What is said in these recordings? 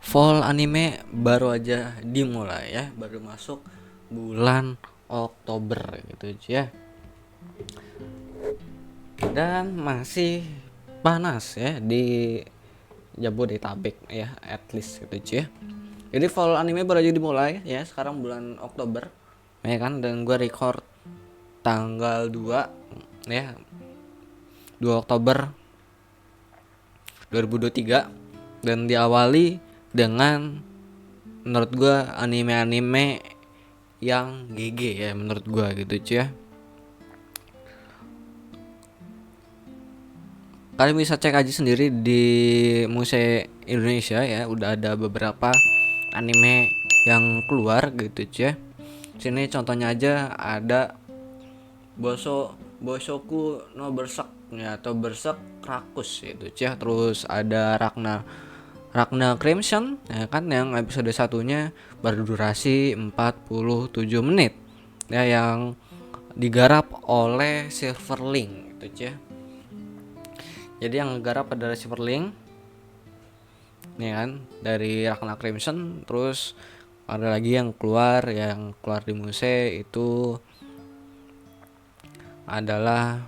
Fall anime baru aja dimulai ya, baru masuk bulan Oktober gitu ya. Dan masih panas ya di Jabodetabek ya, at least gitu ya. Jadi fall anime baru aja dimulai ya, sekarang bulan Oktober ya kan, dan gue record tanggal 2 ya, 2 Oktober 2023, dan diawali dengan menurut gue anime-anime yang GG ya menurut gue gitu ya. Kalian bisa cek aja sendiri di Muse Indonesia ya, udah ada beberapa anime yang keluar gitu ya. Sini contohnya aja ada Bosoku no Berserk ya, atau Berserk Krakus gitu ya. Terus ada Ragna Crimson ya kan, yang episode satunya berdurasi 47 menit ya, yang digarap oleh Silverlink gitu ya. Jadi yang garap adalah Silverlink nih kan, dari Ragna Crimson. Terus ada lagi yang keluar di Muse itu adalah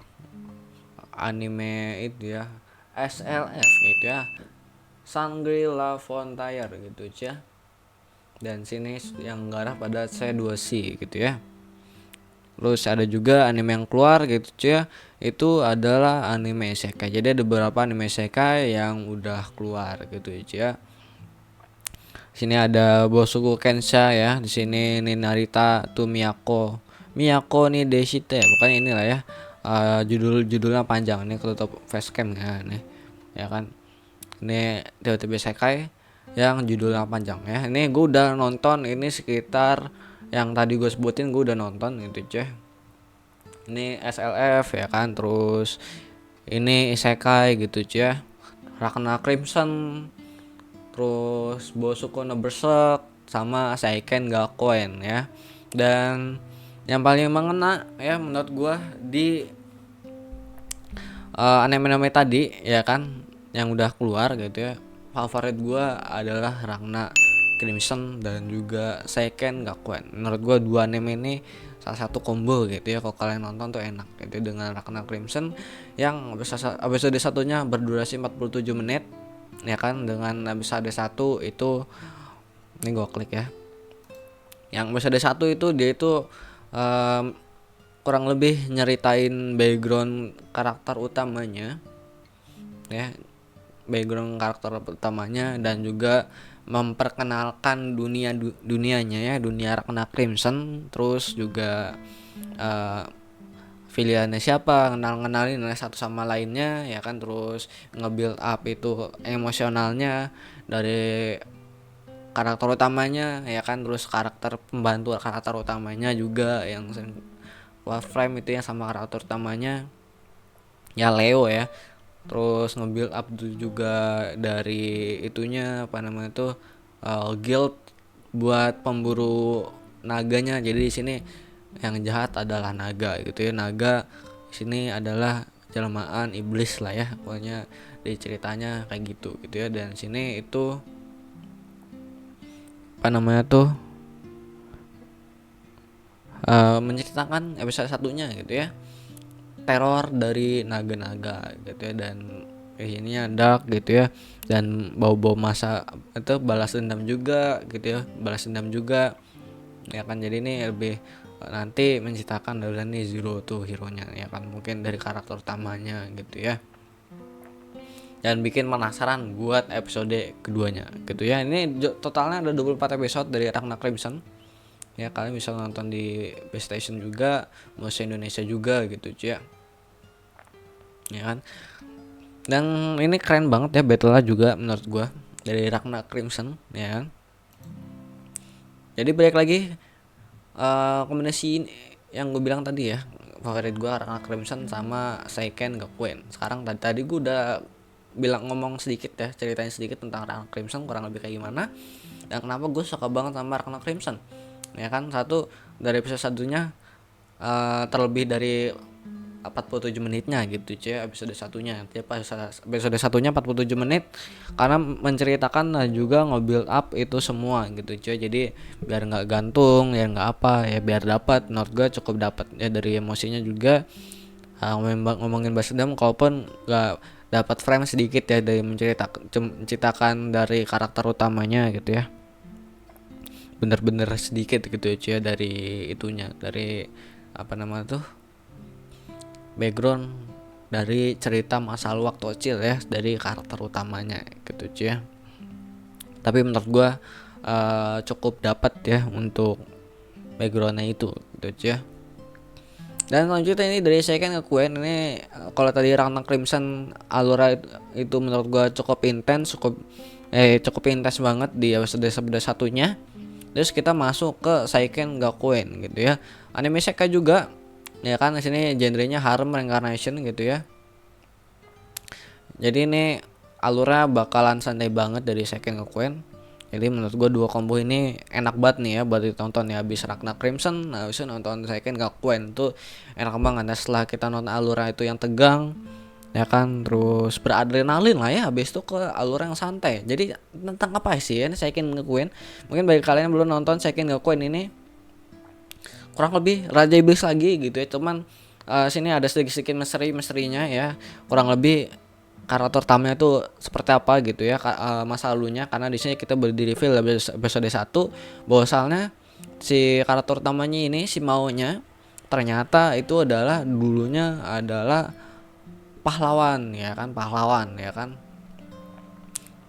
anime itu ya, SLF gitu ya, Shangri-La Frontier gitu ya. Dan sini yang garap pada C2C gitu ya. Terus ada juga anime yang keluar gitu ya, itu adalah anime isekai. Jadi ada beberapa anime isekai yang udah keluar gitu ya. Sini ada Bosoku Kensha ya, di sini ini Narita to Miyako ni Deshite, bukannya inilah ya. Judulnya panjang nih, ketutup facecam ya nih. Ya kan. Ini tiba-tiba isekai yang judulnya panjang ya. Ini gue udah nonton ini sekitar yang tadi gue sebutin, gue udah nonton gitu ya. Ini SLF ya kan, terus ini isekai gitu ya, Ragna Crimson, terus Bosoku no Berserk, sama Seiken Gakuen ya. Dan yang paling mengena ya menurut gua di anime-anime tadi ya kan yang udah keluar gitu ya, favorit gua adalah Ragna Crimson dan juga Seiken Gakuen. Menurut gua dua anime ini salah satu combo gitu ya, kalau kalian nonton tuh enak gitu. Dengan Ragna Crimson yang episode satunya berdurasi 47 menit ya kan, dengan episode 1 itu, ini gua klik ya, yang episode 1 itu dia itu kurang lebih nyeritain background karakter utamanya ya, dan juga memperkenalkan dunianya ya, dunia Ragna Crimson. Terus juga pilihannya siapa, kenalin satu sama lainnya ya kan. Terus nge-build up itu emosionalnya dari karakter utamanya ya kan. Terus karakter pembantu karakter utamanya juga yang Warframe itu yang sama karakter utamanya ya, Leo ya. Terus nge-build up juga dari itunya apa namanya tuh, guild buat pemburu naganya. Jadi di sini yang jahat adalah naga gitu ya. Naga di sini adalah jelmaan iblis lah ya, pokoknya di ceritanya kayak gitu ya. Dan sini itu apa namanya tuh, menceritakan episode satunya gitu ya, teror dari naga-naga gitu ya. Dan ini dark gitu ya, dan bau-bau masa itu balas dendam juga gitu ya, ya kan. Jadi ini lebih nanti menceritakan dari nih Zero tuh hero nya ya kan, mungkin dari karakter utamanya gitu ya, dan bikin penasaran buat episode keduanya gitu ya. Ini totalnya ada 24 episode dari Ragna Crimson ya. Kalian bisa nonton di PlayStation juga, Muse Indonesia juga gitu ya kan. Dan ini keren banget ya battle-nya juga menurut gua dari Ragna Crimson ya kan. Jadi balik lagi, kombinasi yang gue bilang tadi ya, favorit gue Ragna Crimson sama Seiken Gakuen. Sekarang tadi gue udah ngomong sedikit ya, ceritain sedikit tentang Ragna Crimson kurang lebih kayak gimana, dan kenapa gue suka banget sama Ragna Crimson ya kan. Satu, dari episode satunya terlebih dari 47 menitnya gitu cuy, episode satunya. Episode satunya 47 menit karena menceritakan dan juga nge-build up itu semua gitu cuy. Jadi biar nggak gantung ya, nggak apa ya, biar dapat, menurut gue cukup dapat ya. Dari emosinya juga, ngomongin balas dendam kalaupun nggak dapat frame sedikit ya dari menceritakan dari karakter utamanya gitu ya, bener-bener sedikit gitu ya cuy, dari itunya, dari apa nama tuh, background dari cerita masa lalu waktu kecil ya dari karakter utamanya gitu cuy ya. Tapi menurut gua cukup dapat ya untuk backgroundnya itu gitu cuy ya. Dan selanjutnya ini dari Seiken Gakuen ini, kalau tadi Ragnar Crimson alura itu menurut gua cukup intens, cukup intens banget di episode satunya. Terus kita masuk ke Seiken Gakuen gitu ya. Anime Sekai juga ya kan, di sini genrenya harem reincarnation gitu ya. Jadi ini alurnya bakalan santai banget dari Seiken Gakuen. Jadi menurut gue dua combo ini enak banget nih ya buat ditonton ya. Habis Ragnar Crimson, nah habis nonton Seiken Gakuen tuh enak banget. Nah setelah kita nonton alura itu yang tegang ya kan, terus beradrenalin lah ya, habis itu ke alur yang santai. Jadi tentang apa sih ya Seiken Gakuen? Mungkin bagi kalian yang belum nonton Seiken Gakuen ini, kurang lebih Raja Iblis lagi gitu ya. Cuman sini ada sedikit misterinya ya. Kurang lebih karakter utamanya tuh seperti apa gitu ya, masa lalunya, karena di sini kita di reveal episode 1 bahwasannya si karakter utamanya ini, si maunya, ternyata itu adalah dulunya adalah pahlawan ya kan,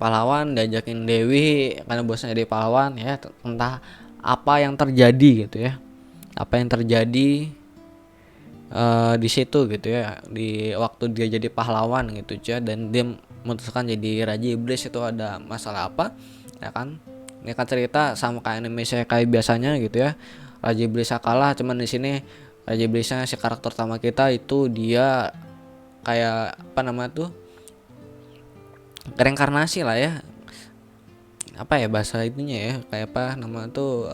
pahlawan diajakin Dewi karena bosnya jadi pahlawan ya. Entah apa yang terjadi gitu ya, apa yang terjadi di situ gitu ya, di waktu dia jadi pahlawan gitu ya, dan dia memutuskan jadi Raja Iblis. Itu ada masalah apa ya kan. Ini kan cerita sama kayak anime kayak biasanya gitu ya, Raja Iblis kalah. Cuman di sini Raja Iblisnya si karakter utama kita itu dia kayak apa nama tuh, reinkarnasi lah ya, apa ya bahasa itunya ya, kayak apa nama tuh,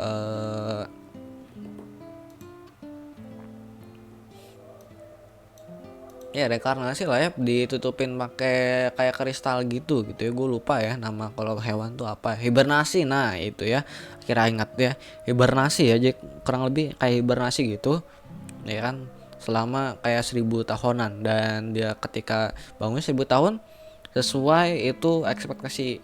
ya reinkarnasi lah ya, ditutupin pakai kayak kristal gitu ya. Gue lupa ya nama kalau hewan tuh apa, hibernasi. Nah itu ya, kira ingat ya, hibernasi ya. Jadi kurang lebih kayak hibernasi gitu ya kan, selama kayak 1000 tahunan. Dan dia ketika bangun 1000 tahun sesuai itu ekspektasi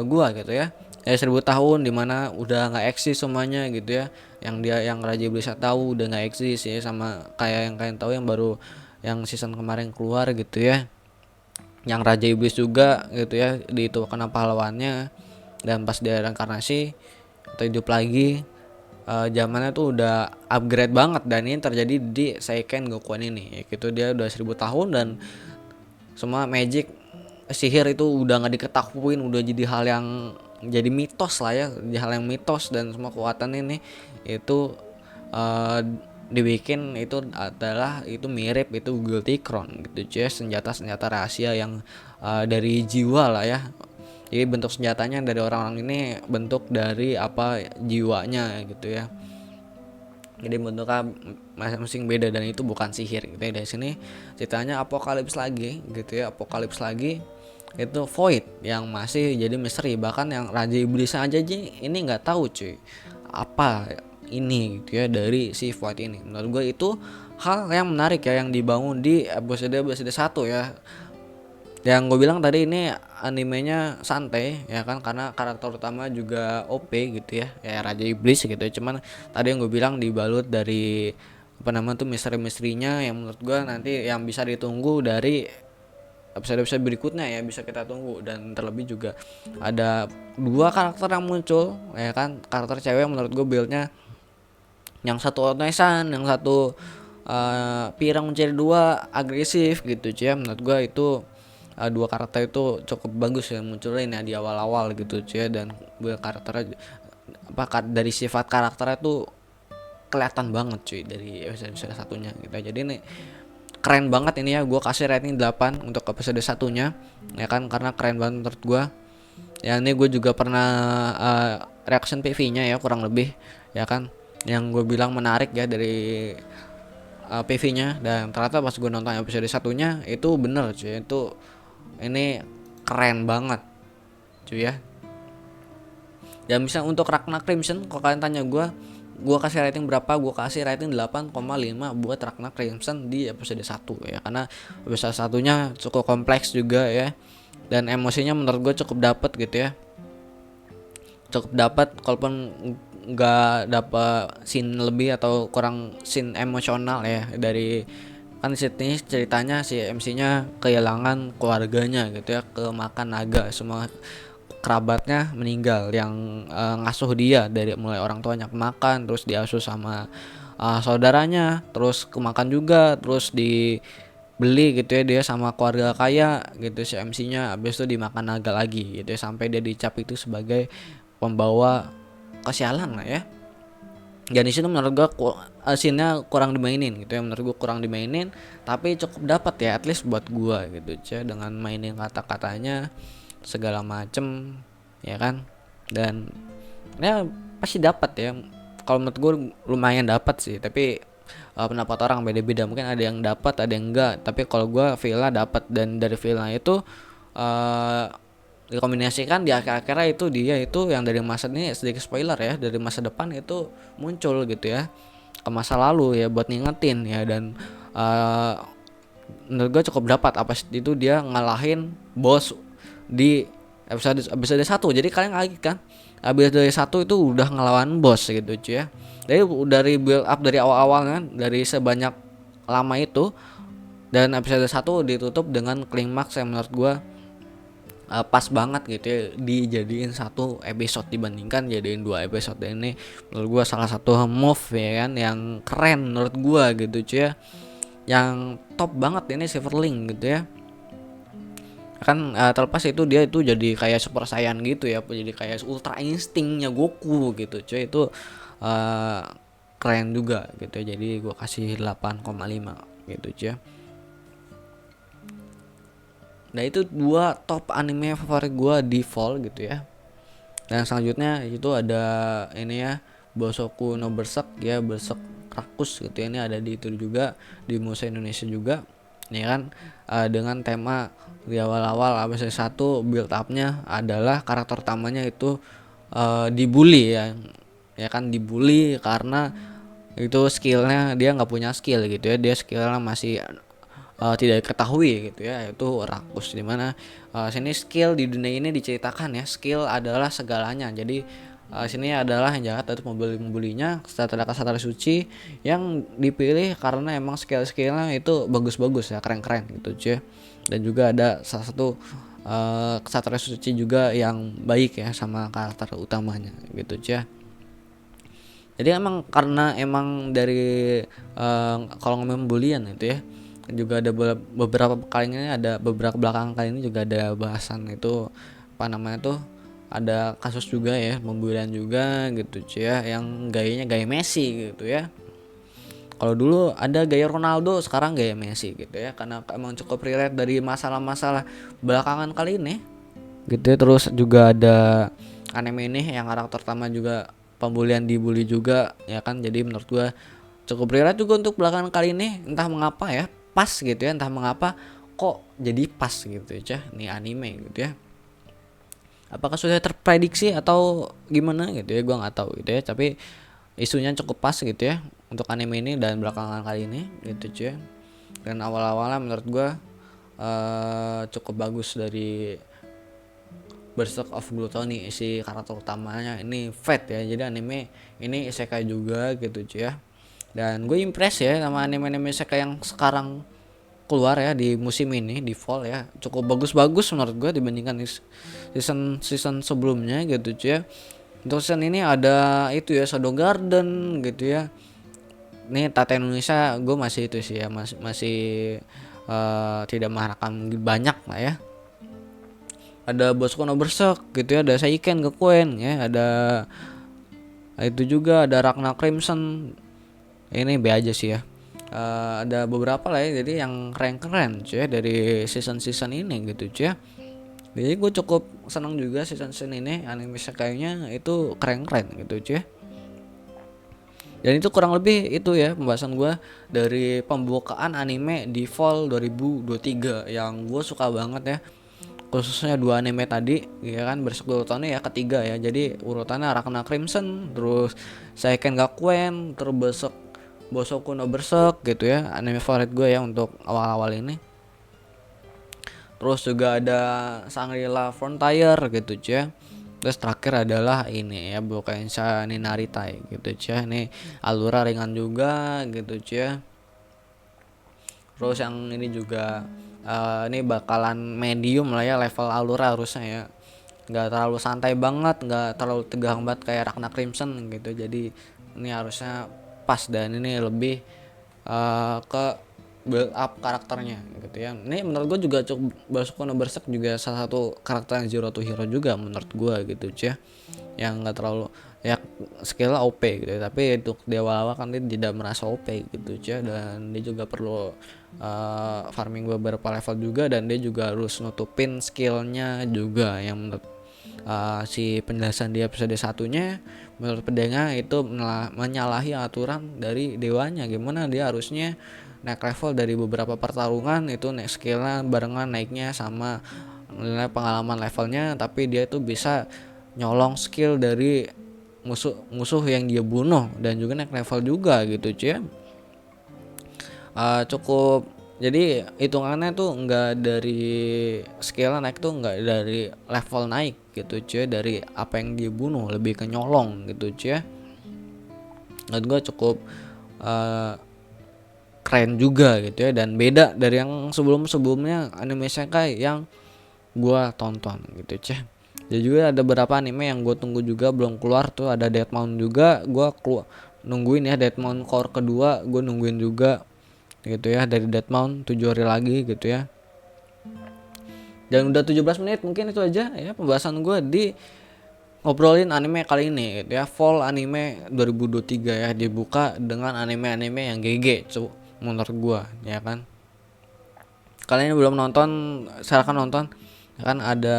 gua gitu ya. 1000 tahun dimana udah nggak eksis semuanya gitu ya, yang Raja Iblis tahu udah nggak eksis ya, sama kayak yang kalian tahu yang baru yang season kemarin keluar gitu ya, yang Raja Iblis juga gitu ya, di itu kena pahlawannya. Dan pas dia reinkarnasi atau hidup lagi, zamannya tuh udah upgrade banget. Dan ini terjadi di Seiken Gakuen ini ya, gitu. Dia udah 1000 tahun dan semua magic, sihir itu udah nggak diketahuin, udah jadi hal yang jadi mitos lah ya, jadi hal yang mitos. Dan semua kekuatan ini itu dibikin itu adalah itu mirip itu Guilty Crown gitu cuy, senjata rahasia yang dari jiwa lah ya. Jadi bentuk senjatanya dari orang-orang ini bentuk dari apa, jiwanya gitu ya. Jadi bentuknya masing-masing beda dan itu bukan sihir gitu ya. Dari sini ceritanya apokalips lagi gitu ya, apokalips lagi itu Void yang masih jadi misteri. Bahkan yang Raja Iblis aja ini nggak tahu cuy apa ini gitu ya dari si Void ini. Menurut gue itu hal yang menarik ya, yang dibangun di episode 1 ya. Yang gue bilang tadi ini animenya santai ya kan, karena karakter utama juga OP gitu ya, kayak Raja Iblis gitu ya. Cuman tadi yang gue bilang dibalut dari apa namanya tuh misteri-misterinya, yang menurut gue nanti yang bisa ditunggu dari episode-episode berikutnya ya, bisa kita tunggu. Dan terlebih juga ada 2 karakter yang muncul ya kan, karakter cewek yang menurut gue buildnya, yang satu onesan, yang satu pirang mencari 2 agresif gitu cuy. Menurut gue itu 2 karakter itu cukup bagus ya munculin ya di awal-awal gitu cuy. Dan karakternya apa, dari sifat karakternya tuh kelihatan banget cuy dari episode satunya gitu. Jadi nih keren banget ini ya, gue kasih rating 8 untuk episode satunya ya kan, karena keren banget menurut gue ya. Ini gue juga pernah reaction PV nya ya kurang lebih ya kan, yang gue bilang menarik ya dari PV-nya, dan ternyata pas gue nonton episode satunya itu bener cuy, itu ini keren banget cuy ya. Dan bisa untuk Ragnar Crimson, kalau kalian tanya gue kasih rating berapa? Gue kasih rating 8,5 buat Ragnar Crimson di episode 1 ya, karena episode satunya cukup kompleks juga ya, dan emosinya menurut gue cukup dapet gitu ya, cukup dapat, kalaupun nggak dapat scene lebih atau kurang scene emosional ya, dari kan sini ceritanya si MC-nya kehilangan keluarganya gitu ya, kemakan naga, semua kerabatnya meninggal yang ngasuh dia, dari mulai orang tuanya kemakan, terus diasuh sama saudaranya, terus kemakan juga, terus dibeli gitu ya dia sama keluarga kaya gitu si MC-nya, habis itu dimakan naga lagi gitu ya, sampai dia dicap itu sebagai pembawa kesialan lah ya. Dan di situ menurut gua scene-nya kurang dimainin gitu ya, menurut gua kurang dimainin, tapi cukup dapat ya at least buat gua gitu ya, dengan mainin kata-katanya segala macem ya kan. Dan ya pasti dapat ya, kalau menurut gue lumayan dapat sih, tapi pendapat orang beda-beda, mungkin ada yang dapat ada yang enggak, tapi kalau gue feel-nya dapat. Dan dari feel-nya itu uh, dikombinasikan di akhir-akhirnya itu dia itu yang dari masa ini, sedikit spoiler ya, dari masa depan itu muncul gitu ya ke masa lalu ya buat ngingetin ya. Dan menurut gue cukup dapat apa itu, dia ngalahin bos di episode 1. Jadi kalian lagi kan episode 1 itu udah ngelawan bos gitu cuy ya. Jadi dari build up dari awal-awal kan, dari sebanyak lama itu, dan episode 1 ditutup dengan klimaks yang menurut gua pas banget gitu ya, dijadiin satu episode dibandingkan jadiin 2 episode. Ini menurut gua salah satu move ya kan yang keren menurut gua gitu cuy ya, yang top banget ini Silverling gitu ya kan. Terlepas itu dia itu jadi kayak super saiyan gitu ya, jadi kayak ultra instingnya Goku gitu cuy, itu keren juga gitu. Jadi gue kasih 8,5 gitu cuy. Nah itu 2 top anime favorit gue di fall gitu ya. Dan selanjutnya itu ada ini ya, Bosoku no Berserk ya, Berserk Rakus gitu ya. Ini ada di itu juga, di Museum Indonesia juga ya kan. Dengan tema di awal-awal episode 1 build up-nya adalah karakter utamanya itu dibully ya kan, dibully karena itu skillnya dia nggak punya skill gitu ya, dia skillnya masih tidak diketahui gitu ya, itu Rakus. Dimana sini skill di dunia ini diceritakan ya, skill adalah segalanya. Jadi sini adalah yang jahat itu membulinya Satria Kasatria Suci yang dipilih karena emang skill-skillnya itu bagus-bagus ya, keren-keren gitu cuy. Dan juga ada salah satu Kesatria Suci juga yang baik ya sama karakter utamanya gitu cuy. Jadi emang karena emang dari kalau ngomong bulian itu ya, juga ada beberapa kali ini, ada beberapa belakangan kali ini juga ada bahasan itu apa namanya tuh, ada kasus juga ya pembulian juga gitu cuy ya, yang gayanya gaya Messi gitu ya. Kalau dulu ada gaya Ronaldo, sekarang gaya Messi gitu ya, karena emang cukup relate dari masalah-masalah belakangan kali ini gitu ya. Terus juga ada anime ini yang karakter utama juga pembulian, dibully juga ya kan. Jadi menurut gua cukup relate juga untuk belakangan kali ini, entah mengapa ya pas gitu ya, entah mengapa kok jadi pas gitu ya nih anime gitu ya. Apakah sudah terprediksi atau gimana gitu ya, gua nggak tahu gitu ya, tapi isunya cukup pas gitu ya untuk anime ini dan belakangan kali ini gitu cuy. Dan awal-awalnya menurut gua cukup bagus dari Berserk of Gluttony, si karakter utamanya ini Fate ya. Jadi anime ini isekai juga gitu cuy ya. Dan gue impress ya sama anime-anime isekai yang sekarang keluar ya di musim ini di fall ya, cukup bagus-bagus menurut gue dibandingkan season sebelumnya gitu cuy ya. Untuk season ini ada itu ya, Shadow Garden gitu ya. Ini Tata Indonesia gue masih itu sih ya, masih tidak mengharapkan banyak lah ya. Ada Bosoku no Berserk gitu ya, ada Seiken Gakuen ya, ada itu juga ada Ragnar Crimson. Ini B aja sih ya. Ada beberapa lah ya, jadi yang keren-keren cuy dari season ini gitu cuy. Jadi gue cukup senang juga season ini, anime sekayanya itu keren-keren gitu cuy. Dan itu kurang lebih itu ya pembahasan gue dari pembukaan anime di fall 2023 yang gue suka banget ya, khususnya dua anime tadi ya kan, Berserk urutannya ya ketiga ya, jadi urutannya Rakna Crimson, terus Seiken Gakuen, terus Berserk Bosoku no Berserk gitu ya, anime favorit gue ya untuk awal-awal ini. Terus juga ada Shangri-La Frontier gitu ya. Terus terakhir adalah ini ya Bokansha ni Naritai gitu ya. Ini alura ringan juga gitu ya. Terus yang ini juga ini bakalan medium lah ya level alura harusnya ya. Nggak terlalu santai banget, nggak terlalu tegang banget kayak Rakna Crimson gitu. Jadi ini harusnya pas, dan ini lebih ke build up karakternya gitu ya. Ini menurut gue juga cukup, Bosoku no Berserk juga salah satu karakter yang zero to hero juga menurut gue gitu ya, yang nggak terlalu ya skillnya OP gitu ya, tapi untuk di awal-awal kan dia tidak merasa OP gitu ya, dan dia juga perlu farming beberapa level juga, dan dia juga harus nutupin skillnya juga yang menurut si penjelasan di episode satunya, menurut pedanga itu menyalahi aturan dari dewanya, gimana dia harusnya naik level dari beberapa pertarungan itu naik skillnya barengan naiknya sama nilai pengalaman levelnya, tapi dia itu bisa nyolong skill dari musuh yang dia bunuh dan juga naik level juga gitu cuy. Cukup, jadi hitungannya tuh enggak dari skill naik tuh enggak dari level naik gitu cuy, dari apa yang dia bunuh, lebih ke nyolong gitu cuy. Menurut gue cukup keren juga gitu ya, dan beda dari yang sebelumnya anime isekai yang gua tonton gitu cuy. Dan juga ada beberapa anime yang gue tunggu juga belum keluar tuh, ada Deathmount juga gua nungguin ya, Deathmount Core kedua gue nungguin juga gitu ya, dari Deathmount 7 hari lagi gitu ya. Dan udah 17 menit, mungkin itu aja ya pembahasan gue di ngobrolin anime kali ini gitu ya, fall anime 2023 ya, dibuka dengan anime-anime yang GG menurut gua ya kan. Kalian yang belum nonton silakan nonton ya kan, ada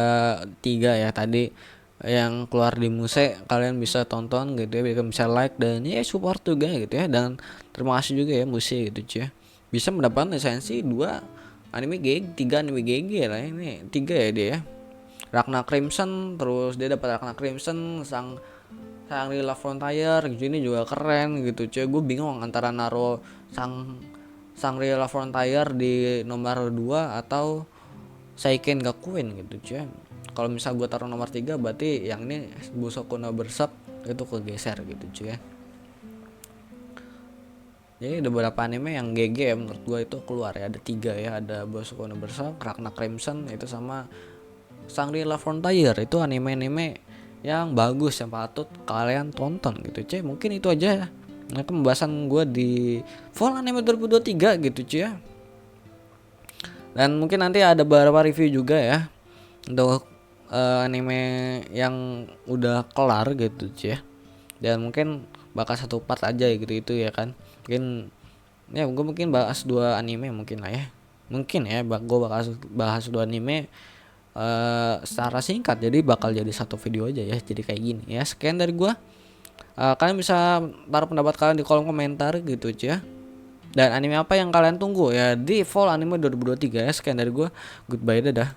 3 ya tadi yang keluar di Muse, kalian bisa tonton gitu ya, bisa like dan ya support juga gitu ya, dan terima kasih juga ya Muse gitu ya, bisa mendapatkan lisensi 2 anime GG, 3 anime GG lah, ini 3 ya dia ya. Rakna Crimson, terus dia dapat Rakna Crimson, Shangri-La Frontier gitu, ini juga keren gitu cuy. Gue bingung antara naro Shangri-La Frontier di nomor 2 atau Seiken Gakuen gitu cuy. Kalau misal gue taruh nomor 3 berarti yang ini Bosoku no Berserk itu kegeser gitu cuy. Jadi ada beberapa anime yang GG ya menurut gue itu keluar ya, ada 3 ya, ada Bosoku no Berserk, Rakna Crimson itu sama Shangri-La Frontier. Itu anime-anime yang bagus yang patut kalian tonton gitu cuy. Mungkin itu aja ya pembahasan gue di fall anime 2023 gitu cuy ya. Dan mungkin nanti ada beberapa review juga ya untuk anime yang udah kelar gitu cuy ya. Dan mungkin bakal 1 part aja gitu itu ya kan. Mungkin ya gue mungkin bahas 2 anime mungkin lah ya. Mungkin ya gue bakal bahas 2 anime secara singkat, jadi bakal jadi 1 video aja ya, jadi kayak gini ya. Sekian dari gua, kalian bisa taruh pendapat kalian di kolom komentar gitu ya, dan anime apa yang kalian tunggu ya di fall anime 2023 ya. Sekian dari gua, goodbye, dadah.